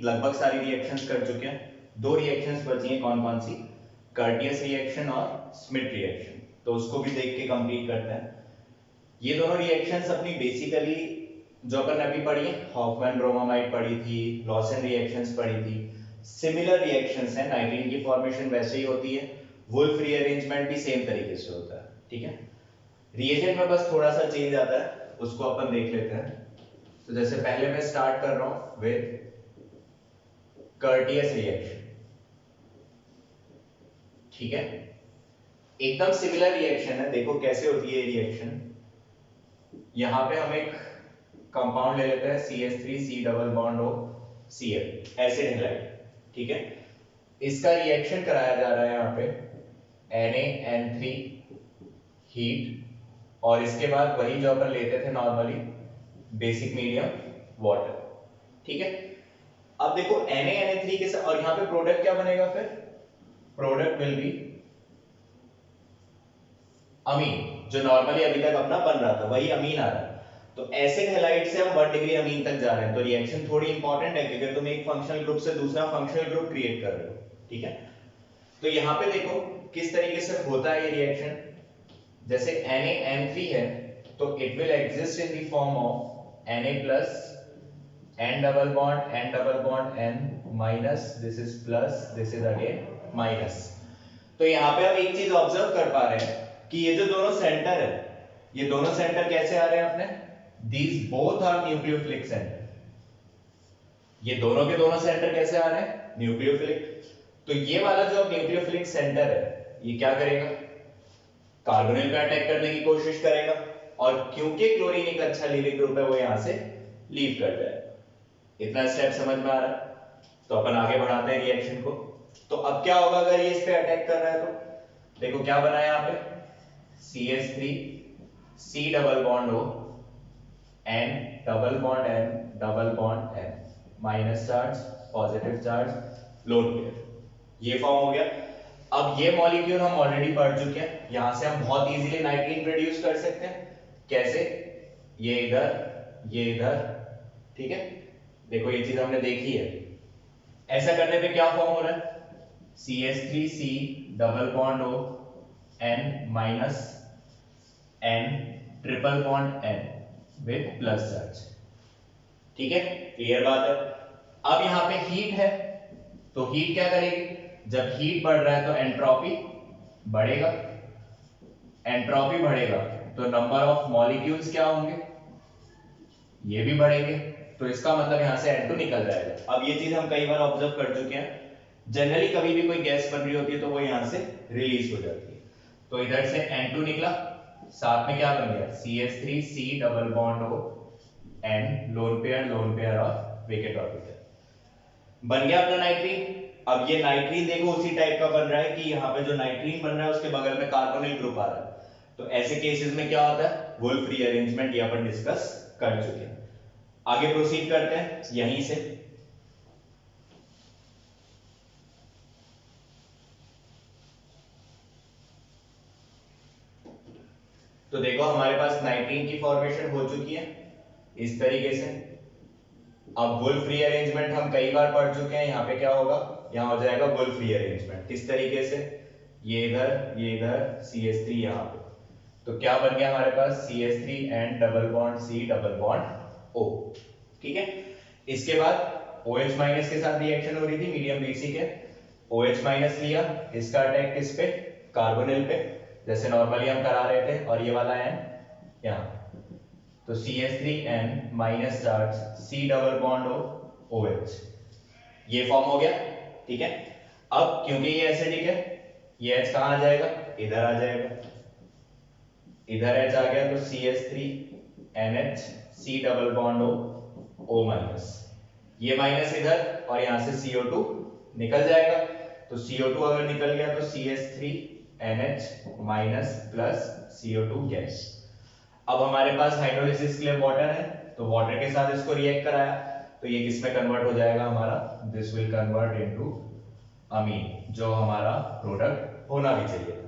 लगभग सारी रिएक्शंस कर चुके हैं। दो रिएक्शंस बची हैं, कौन कौन सी? कर्टियस रिएक्शन और स्मिथ रिएक्शन, तो उसको भी देख के कंप्लीट करते हैं। ये दोनों रिएक्शंस अपनी बेसिकली जो अपन ने अभी पढ़ी है, हॉफमैन ब्रोमामाइड पढ़ी थी, लॉसन रिएक्शंस पढ़ी थी, सिमिलर रिएक्शंस हैं। नाइट्रीन की फॉर्मेशन वैसे ही होती है, वुल्फ रीअरेंजमेंट भी सेम तरीके से होता है, ठीक है। रिएजेंट में बस थोड़ा सा चेंज आता है, उसको अपन देख लेते हैं। तो जैसे पहले मैं स्टार्ट कर रहा हूं विद कर्टियस रिएक्शन, ठीक है। एकदम सिमिलर रिएक्शन है, देखो कैसे होती है रिएक्शन। यहां पे हम एक कंपाउंड ले लेते हैं CH3C double bond O Cl, acid halide, ठीक है। इसका रिएक्शन कराया जा रहा है यहां पे NaN3 हीट, और इसके बाद वही जो अपन लेते थे नॉर्मली बेसिक मीडियम वाटर, ठीक है। अब देखो Na के साथ, और यहां पे प्रोडक्ट क्या बनेगा फिर? प्रोडक्ट विल बी अमीन, जो नॉर्मली अभी तक अपना बन रहा था वही अमीन आ रहा है। तो एसिड हैलाइड से हम 1 डिग्री अमीन तक जा रहे हैं। तो रिएक्शन थोड़ी इंपॉर्टेंट है क्योंकि तुम एक फंक्शनल ग्रुप से दूसरा फंक्शनल ग्रुप क्रिएट कर रहे हो, ठीक है। तो यहां पे देखो किस तरीके से होता है ये रिएक्शन। जैसे NaN3 है तो it will exist in the form of Na plus N double bond N minus, this is plus, this is again minus. तो यहां पे हम एक चीज ऑब्जर्व कर पा रहे हैं कि ये जो दोनों सेंटर है, ये दोनों सेंटर कैसे आ रहे हैं अपने? These both are nucleophilic centre. ये दोनों के दोनों सेंटर कैसे आ रहे हैं? न्यूक्लियोफिलिक। तो ये वाला जो न्यूक्लियोफिलिक सेंटर है ये क्या करेगा? कार्बोनिल पे अटैक करने की कोशिश करेगा, और क्योंकि क्लोरीन एक अच्छा लीविंग ग्रुप है वो यहां से लीव कर जाएगा। इतना स्टेप समझ में आ रहा है? तो अपन आगे बढ़ाते हैं रिएक्शन को। तो अब क्या होगा अगर ये इस पे अटैक कर रहा है? तो देखो क्या बना है यहां पे, CH3C double bond O N double bond N minus charge positive charge lone pair, ये फॉर्म हो गया। अब ये मॉलिक्यूल हम ऑलरेडी पढ़ चुके हैं, यहां से हम बहुत इजीली नाइट्रीन प्रोड्यूस कर सकते हैं। कैसे? ये इधर, ठीक है। देखो ये चीज हमने देखी है। ऐसा करने पे क्या फॉर्म हो रहा है? CH3C double bond O N minus N triple bond N with plus charge, ठीक है। क्लियर बात है। अब यहां पे हीट है, तो हीट क्या करेगी? जब हीट बढ़ रहा है तो एंट्रोपी बढ़ेगा, एंट्रोपी बढ़ेगा तो नंबर ऑफ मॉलिक्यूल्स क्या होंगे? ये भी बढ़ेंगे। तो इसका मतलब यहां से N2 निकल जाएगा। अब ये चीज हम कई बार ऑब्जर्व कर चुके हैं, जनरली कभी भी कोई गैस बन रही होती है तो वो यहां से रिलीज हो जाती है। तो इधर से N2 निकला, साथ में क्या बन गया? CH3C double bond O N lone pair और विकेट ऑर्बिटल बन गया अपना नाइट्रीन। अब ये नाइट्रीन देखो उसी टाइप का बन रहा है कि यहाँ पे जो नाइट्रीन बन रहा है उसके बगल में कार्बोनिल ग्रुप आ रहा है। तो ऐसे केसेस में क्या होता है? वुल्फ रीअरेंजमेंट ये अपन डिस्कस कर चुके हैं। आगे प्रोसीड करते हैं यहीं से। तो देखो हमारे पास नाइट्रीन की फॉर्मेशन हो चुकी है इस तरीके से। अब वुल्फ रीअरेंजमेंट हम कई बार पढ़ चुके हैं, यहाँ पे क्या होगा? यहाँ हो जाएगा वुल्फ रीअरेंजमेंट किस तरीके से? ये इधर CH3 यहाँ पे। तो क्या बन गया हमारे पास? CH3 N double bond C double bond O, ठीक है। इसके बाद OH माइनस के साथ रिएक्शन हो रही थी मीडियम बेसिक है, OH माइनस लिया, इसका अटैक किस पे? कार्बोनिल पे, जैसे नॉर्मली हम करा रहे थे, और ये वाला N यहाँ। तो CH3N minus charge C double bond O OH, ये फॉर्म हो गया, ठीक है। अब क्योंकि ये एसिडिक है, ये H कहां आ जाएगा? इधर आ जाएगा, इधर H आ गया तो CH3NH C double bond O minus, ये माइनस इधर और यहां से CO2 निकल जाएगा। तो CO2 अगर निकल गया तो CH3NH minus plus CO2 gas. अब हमारे पास हाइड्रोलिसिस के लिए वाटर है, तो वाटर के साथ इसको रिएक्ट कराया तो ये किस में कन्वर्ट हो जाएगा हमारा? दिस विल कन्वर्ट इनटू अमीन, जो हमारा प्रोडक्ट होना भी चाहिए था।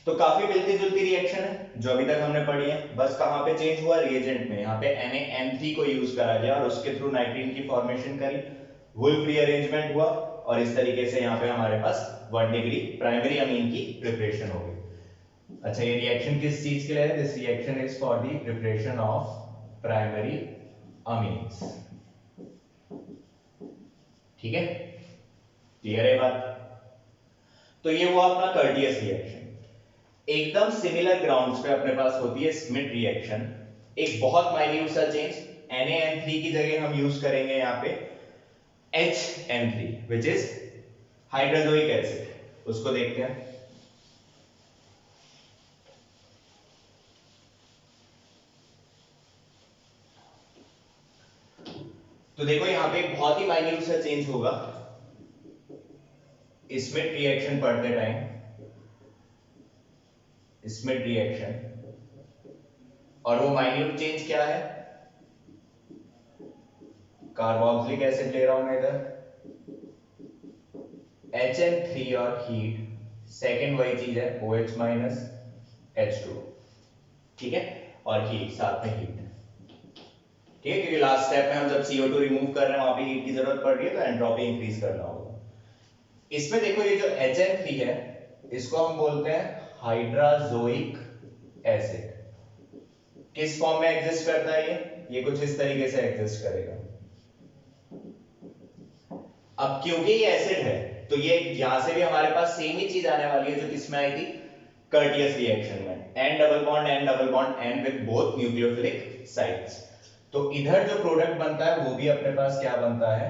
तो काफी मिलती जुलती रिएक्शन है जो अभी तक हमने पढ़ी है, बस कहां पे चेंज हुआ? रिएजेंट में। यहाँ पे NaN3 को यूज करा गया और उसके थ्रू नाइट्रीन की फॉर्मेशन करी। वुल्फ रीअरेंजमेंट हुआ और इस तरीके से यहाँ पे हमारे पास 1 डिग्री प्राइमरी अमीन की प्रिपरेशन हो गई। अच्छा, ये रिएक्शन किस चीज के लिए है? This reaction is for the preparation of primary amines. ठीक है, क्लियर है बात? तो ये हुआ अपना कर्टियस रिएक्शन। एकदम सिमिलर ग्राउंड्स पे अपने पास होती है स्मिथ रिएक्शन। एक बहुत माइन्यूट सा चेंज, NaN3 की जगह हम यूज करेंगे यहाँ पे HN3 which is hydrazoic acid. उसको देखते हैं। तो देखो यहाँ पे एक बहुत ही माइन्यूट सा चेंज होगा स्मिथ रिएक्शन पढ़ते टाइम। स्मिथ रिएक्शन, और वो माइन्यूट चेंज क्या है? कार्बोक्सिलिक एसिड ले रहा हूं मैं इधर, HN3 और हीट, सेकेंड वही चीज है OH माइनस H2। ठीक है, और हीट, साथ में हीट। ठीक है, क्योंकि लास्ट स्टेप में हम जब CO2 रिमूव कर रहे हैं वहां पे हीट की जरूरत पड़ रही है, तो एंट्रोपी इंक्रीज करना होगा। इसमें देखो ये जो HN3 है इसको हम बोलते हैं हाइड्राजोइक एसिड। किस फॉर्म में एग्जिस्ट करता है ये कुछ इस तरीके से एग्जिस्ट करेगा। अब क्योंकि ये एसिड है तो ये यहां से भी हमारे पास सेम ही चीज आने वाली है जो किसमें आई थी? कर्टियस रिएक्शन में, N double bond N with both nucleophilic sides. तो इधर जो प्रोडक्ट बनता है वो भी अपने पास क्या बनता है?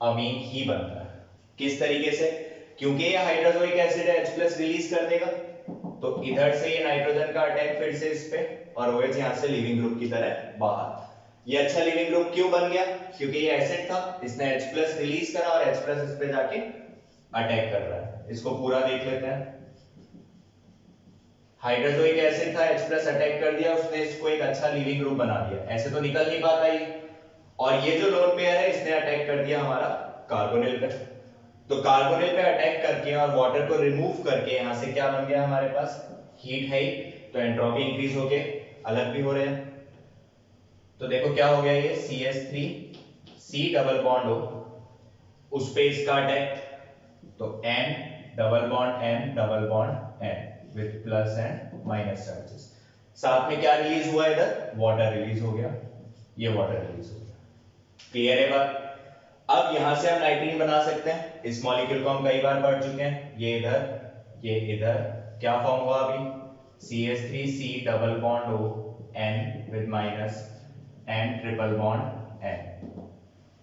अमीन ही बनता है। किस तरीके से? क्योंकि ये हाइड्रोजोइक एसिड है, H+ रिलीज कर देगा, तो इधर से ये नाइट्रोजन का अटैक फिर से इस पे, और OH यहां से लिविंग ग्रुप की तरह बाहर। ये अच्छा लिविंग ग्रुप क्यों बन गया? क्योंकि ये एसिड था, इसने H+ रिलीज करा और H+ इस पे जाके अटैक कर रहा है। इसको पूरा देख लेते हैं। हाइड्रोजोइक एसिड था, H+ अटैक कर दिया, उसने इसको एक अच्छा लिविंग ग्रुप बना दिया। ऐसे तो निकल नहीं पाता ये। और ये जो लोन पेयर है इसने अटैक कर दिया हमारा कार्बोनिल पे। तो कार्बोनिल पे अटैक करके और वाटर को रिमूव करके यहां से क्या बन गया हमारे पास? हीट है, तो एंट्रोपी इंक्रीज होके अलग भी हो रहे हैं। तो देखो क्या हो गया, ये CH3 C डबल बॉन्ड हो, उस पे इसका अटैक, तो N double bond N with plus and minus charges. साथ में क्या रिलीज हुआ? इधर वाटर रिलीज हो गया, ये वाटर रिलीज हो गया। क्लियर है बात? अब यहां से हम नाइट्रीन बना सकते हैं। इस मॉलिक्यूल को हम कई बार पढ़ चुके हैं। ये इधर क्या फॉर्म हुआ अभी? CH3 C double bond O N with minus N triple bond N,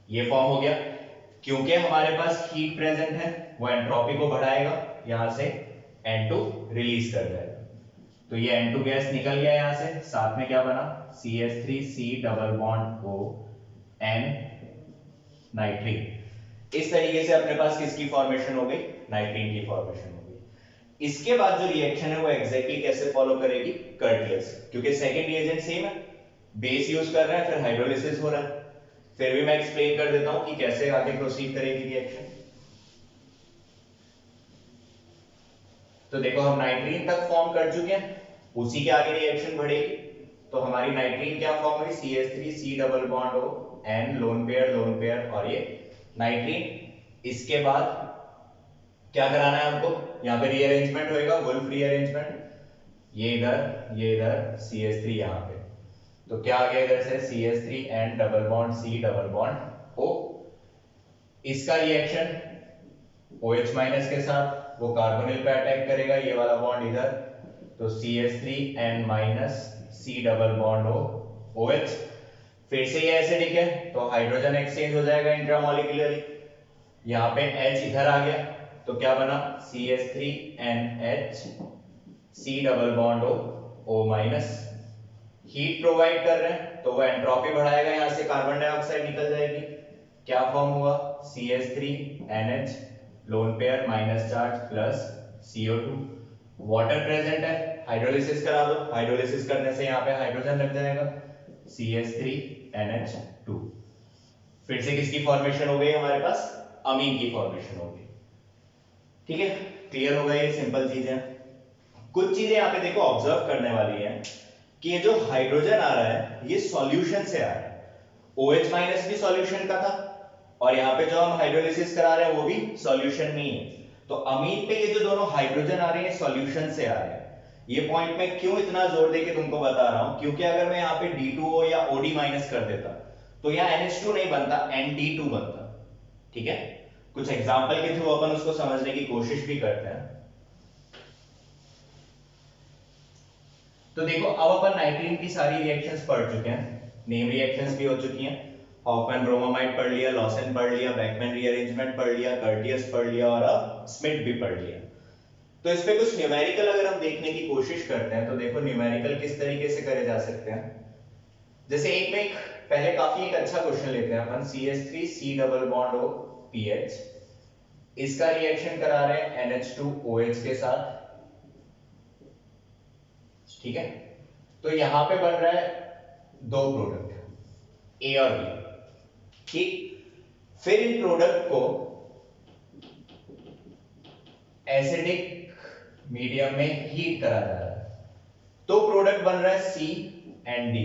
ये फॉर्म हो गया। क्योंकि हमारे पास हीट प्रेजेंट है, वो एंट्रोपी को बढ़ाएगा, यहां से N2 रिलीज कर जाएगा। तो ये N2 गैस निकल गया यहां से, साथ में क्या बना? CH3 C double bond O N नाइट्रीन। इस तरीके से अपने पास किसकी फॉर्मेशन हो गई? नाइट्रीन की फॉर्मेशन हो गई। इसके बाद जो रिएक्शन है वो एग्जैक्टली कैसे फॉलो करेगी? कर्टियस, क्योंकि सेकंड रिएजेंट सेम है, बेस यूज कर रहे हैं, फिर हाइड्रोलिसिस हो रहा है। फिर भी मैं एक्सप्लेन कर देता हूं कि कैसे आगे प्रोसीड करेगी रिएक्शन। तो देखो हम नाइट्रीन तक फॉर्म कर चुके हैं, उसी के आगे रिएक्शन बढ़ेगी। तो हमारी नाइट्रीन क्या फॉर्म हुई? CH3 C double bond O N lone pair और ये नाइट्रीन। इसके बाद क्या कराना है हमको? यहाँ पे रीअरेंजमेंट होएगा, वुल्फ रीअरेंजमेंट। ये इधर CH3 यहाँ पे, तो क्या आ गया इधर से? CH3 N double bond C double bond O। इसका रिएक्शन OH माइनस के साथ, वो कार्बोनिल पे अटैक करेगा, ये वाला बॉन्ड इधर, तो CH3 N minus C double bond O OH। फिर से ये एसिडिक है, तो हाइड्रोजन एक्सचेंज हो जाएगा इंट्रामोलिक्यूलरली। यहाँ पे H इधर आ गया, तो क्या बना? CH3 NH C double bond O minus. Heat provide कर रहे हैं, तो वो एंट्रोपी बढ़ाएगा, यहां से कार्बन डाइऑक्साइड निकल जाएगी। क्या फॉर्म हुआ? CH3 NH lone pair minus charge plus CO2। Water present है, हाइड्रोलिसिस करा दो, हाइड्रोलिसिस करने से यहाँ पे हाइड्रोजन लग जाएगा, CH3 NH2। फिर से किसकी फॉर्मेशन हो गई हमारे पास? अमीन की फॉर्मेशन हो गई। ठीक है, क्लियर हो गया? ये सिंपल चीजें। कुछ चीजें यहाँ पे देखो ऑब्जर्व करने वाली है कि ये जो हाइड्रोजन आ रहा है ये सॉल्यूशन से आ रहा है। OH माइनस भी सॉल्यूशन का था, और यहाँ पे जो हम हाइड्रोलिसिस करा रहे हैं वो भी सॉल्यूशन में ही है। तो अमीन पे ये जो दोनों हाइड्रोजन आ रहे हैं सॉल्यूशन से आ रहे हैं। ये पॉइंट मैं क्यों इतना जोर देके तुमको बता रहा हूं, क्योंकि अगर मैं यहाँ पे D2O या OD माइनस कर देता तो यहाँ NH2 नहीं बनता, ND2 बनता। ठीक है, कुछ एग्जांपल के थ्रू अपन उसको समझने की कोशिश भी करते हैं। तो देखो अब अपन नाइट्रीन की सारी रिएक्शंस पढ़ चुके हैं, नेम रिएक्शंस भी हो चुकी हैं। हॉफमैन ब्रोमोमाइड पढ़ लिया, लॉसेन पढ़ लिया, बैकमैन रीअरेंजमेंट पढ़ लिया, कर्टियस पढ़ लिया और अब स्मिथ भी पढ़ लिया। तो इस पे कुछ न्यूमेरिकल अगर हम देखने की कोशिश करते हैं तो देखो न्यूमेरिकल किस तरीके से करे जा सकते हैं। जैसे एक पहले काफी एक अच्छा क्वेश्चन लेते हैं अपन, CH3 C double bond O PH, इसका रिएक्शन करा रहे हैं NH2OH के साथ। ठीक है, तो यहां पे बन रहा है दो प्रोडक्ट A और B। ठीक, फिर इन प्रोडक्ट को एसिडिक मीडियम में हीट करा जा रहा है, तो प्रोडक्ट बन रहा है C एंड D।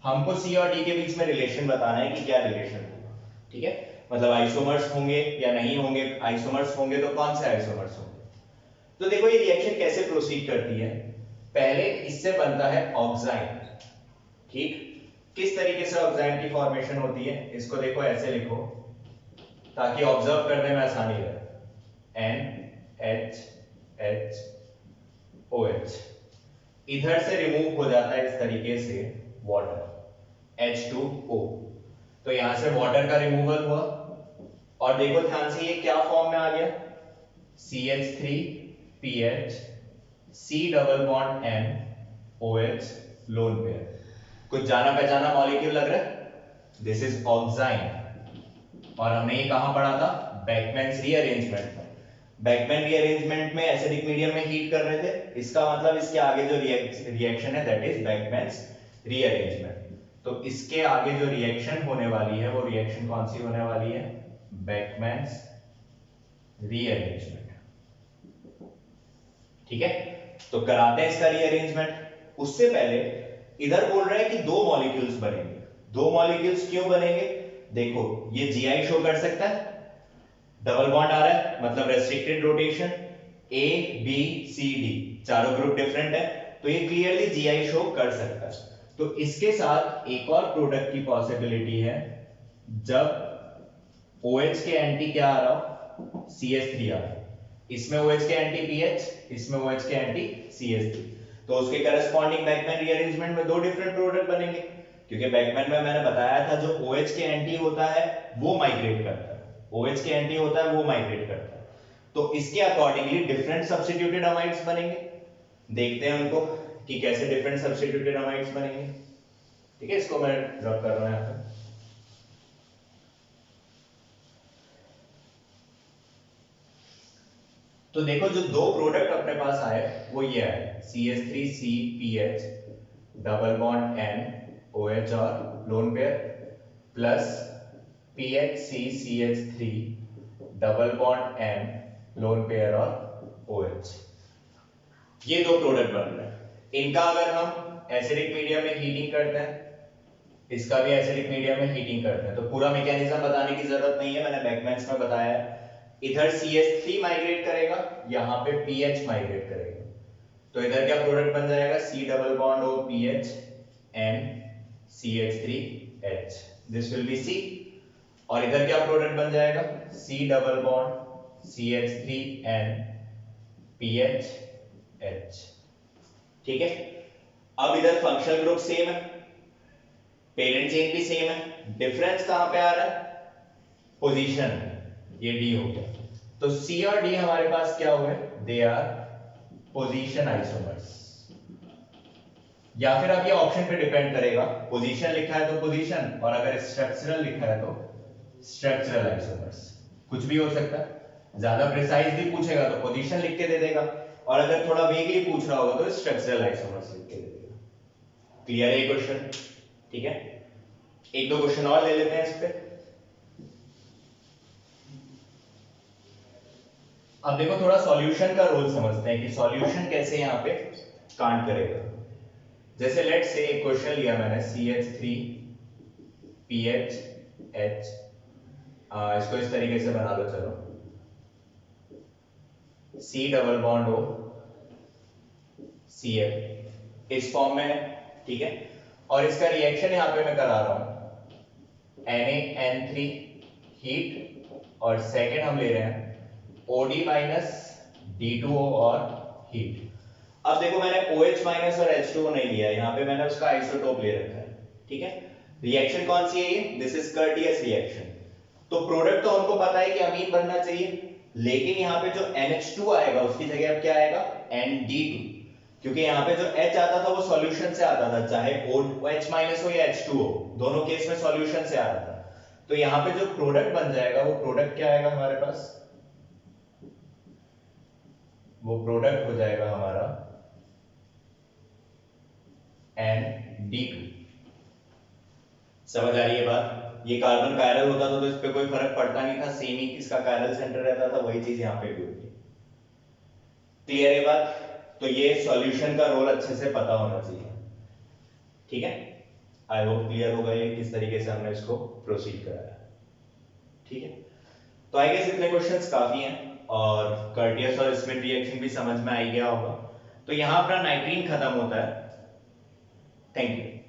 हमको C और D के बीच में रिलेशन बताना है कि क्या रिलेशन होगा। ठीक है, मतलब आइसोमर्स होंगे या नहीं होंगे, आइसोमर्स होंगे तो कौन से आइसोमर्स होंगे। तो देखो ये रिएक्शन कैसे प्रोसीड करती है, पहले इससे बनता है ऑक्साइन। ठीक, किस तरीके से ऑक्साइन की फॉर्मेशन होती है, इसको देखो ऐसे लिखो ताकि ऑब्जर्व करने में आसानी रहे, NHHOH, इधर से रिमूव हो जाता है इस तरीके से वाटर, H2O, तो यहां से वाटर का रिमूवल हुआ और देखो ध्यान से ये क्या फॉर्म में आ गया, CH3PH C double bond N OH lone pair. कुछ जाना पहचाना मॉलिक्यूल लग रहा है, दिस इज ऑक्साइन। और हमने ये कहां पढ़ा था, बैकमैन्स रीअरेंजमेंट में। बैकमैन रीअरेंजमेंट में एसिडिक मीडियम में हीट कर रहे थे, इसका मतलब इसके आगे जो रिएक्शन है दैट इज बैकमैन्स रीअरेंजमेंट। तो इसके आगे जो रिएक्शन होने वाली है वो रिएक्शन कौन सी होने वाली है, बैकमैन्स रीअरेंजमेंट। ठीक है, तो कराते हैं इसका रीअरेंजमेंट। उससे पहले इधर बोल रहा है कि दो मॉलिक्यूल्स बनेंगे। दो मॉलिक्यूल्स क्यों बनेंगे, देखो ये GI शो कर सकता है, डबल बॉन्ड आ रहा है मतलब restricted rotation, A B C D चारों ग्रुप डिफरेंट है, तो ये क्लियरली GI शो कर सकता है। तो इसके साथ एक और प्रोडक्ट की पॉसिबिलिटी है, जब OH के एंटी क्या आ रहा हो, CH3 आ रहा है, इसमें OH के एंटी PH, इसमें OH के एंटी CH3, तो उसके करस्पॉन्डिंग बैकमैन रीअरेंजमेंट में दो डिफरेंट प्रोडक्ट बनेंगे, क्योंकि बैकमैन में मैंने बताया था जो OH के एंटी होता है वो माइग्रेट करता है, OH के एंटी होता है वो माइग्रेट करता है, तो इसके अकॉर्डिंगली डिफरेंट सब्स्टिट्यूटेड अमाइड्स बनेंगे। देखते हैं उनको कि कैसे डिफरेंट सब्स्टिट्यूटेड अमाइड्स बनेंगे। ठीक है, इसको मैं ड्रॉ कर रहा हूं यहां पे। तो देखो जो दो प्रोडक्ट अपने पास आए वो ये है, CH3CPH double bond N OH और lone pair plus PHCCH3 double bond N lone pair और OH। ये दो प्रोडक्ट बन रहे हैं। इनका अगर हम एसिडिक मीडियम में हीटिंग करते हैं, इसका भी एसिडिक मीडियम में हीटिंग करते हैं, तो पूरा मैकेनिज्म बताने की जरूरत नहीं है, मैंने बैकमैन्स में बताया है। इधर CH3 माइग्रेट करेगा, यहां पे PH माइग्रेट करेगा, तो इधर क्या प्रोडक्ट बन जाएगा, C double bond O PH N CH3H, this will be C। और इधर क्या प्रोडक्ट बन जाएगा, C double bond CH3N PHH। ठीक है, अब इधर फंक्शनल ग्रुप सेम है, पेरेंट चेन भी सेम है, डिफरेंस कहां पे आ रहा है, पोजीशन, ये D हो गया। तो C और D हमारे पास क्या हुए, दे आर पोजीशन आइसोमर्स। या फिर अब ये ऑप्शन पे डिपेंड करेगा, पोजीशन लिखा है तो पोजीशन, और अगर स्ट्रक्चरल लिखा है तो स्ट्रक्चरल आइसोमर्स, कुछ भी हो सकता है। ज्यादा प्रिसाइजली पूछेगा तो पोजीशन लिख के दे देगा, और अगर थोड़ा वेगली पूछ रहा होगा तो स्ट्रक्चरल आइसोमर्स लिख के दे देगा। क्लियर है ये क्वेश्चन। ठीक है, एक दो क्वेश्चन और ले लेते हैं इस पे। अब देखो थोड़ा सॉल्यूशन का रोल समझते हैं कि सॉल्यूशन कैसे यहां पे कांड करेगा। जैसे लेट से एक क्वेश्चन लिया मैंने, CH3PHH इसको इस तरीके से बना लो, चलो C double bond O Cl इस फॉर्म में है, ठीक है। और इसका रिएक्शन यहां पे मैं करा रहा हूं NaN3 हीट और सेकेंड हम ले रहे हैं OD माइनस D2O और हीट। अब देखो मैंने OH माइनस और H2O नहीं लिया, यहाँ पे मैंने उसका आइसोटोप ले रखा है, ठीक है। रिएक्शन कौन सी है ये? This is Curtius reaction. तो प्रोडक्ट तो हमको पता है कि अमीन बनना चाहिए, लेकिन यहाँ पे जो NH2 आएगा उसकी जगह अब क्या आएगा ND2, क्योंकि यहाँ पे जो H आता था वो सॉल्यूशन से आता था, चाहे OH माइनस हो या H2O, दोनों केस में सॉल्यूशन से आ रहा था। तो यहाँ पे जो प्रोडक्ट बन जाएगा वो प्रोडक्ट क्या आएगा हमारे पास, वो प्रोडक्ट हो जाएगा हमारा ND2। समझ आ रही है बात? ये कार्बन कायरल होता तो इस पे कोई फर्क पड़ता नहीं था, सेम ही इसका कायरल सेंटर रहता था, वही चीज यहाँ पे भी होती है। क्लियर है बात? तो ये सॉल्यूशन का रोल अच्छे से पता होना चाहिए, ठीक है। आई होप क्लियर होगा ये किस तरीके से हमने इसको प्रोसीड कराया, ठीक है। तो आई गेस इतने क्वेश्चंस काफी हैं और कर्टियस और स्मिथ रिएक्शन भी समझ में आ ही गया होगा। तो यहां अपना नाइट्रीन खत्म होता है। Thank you.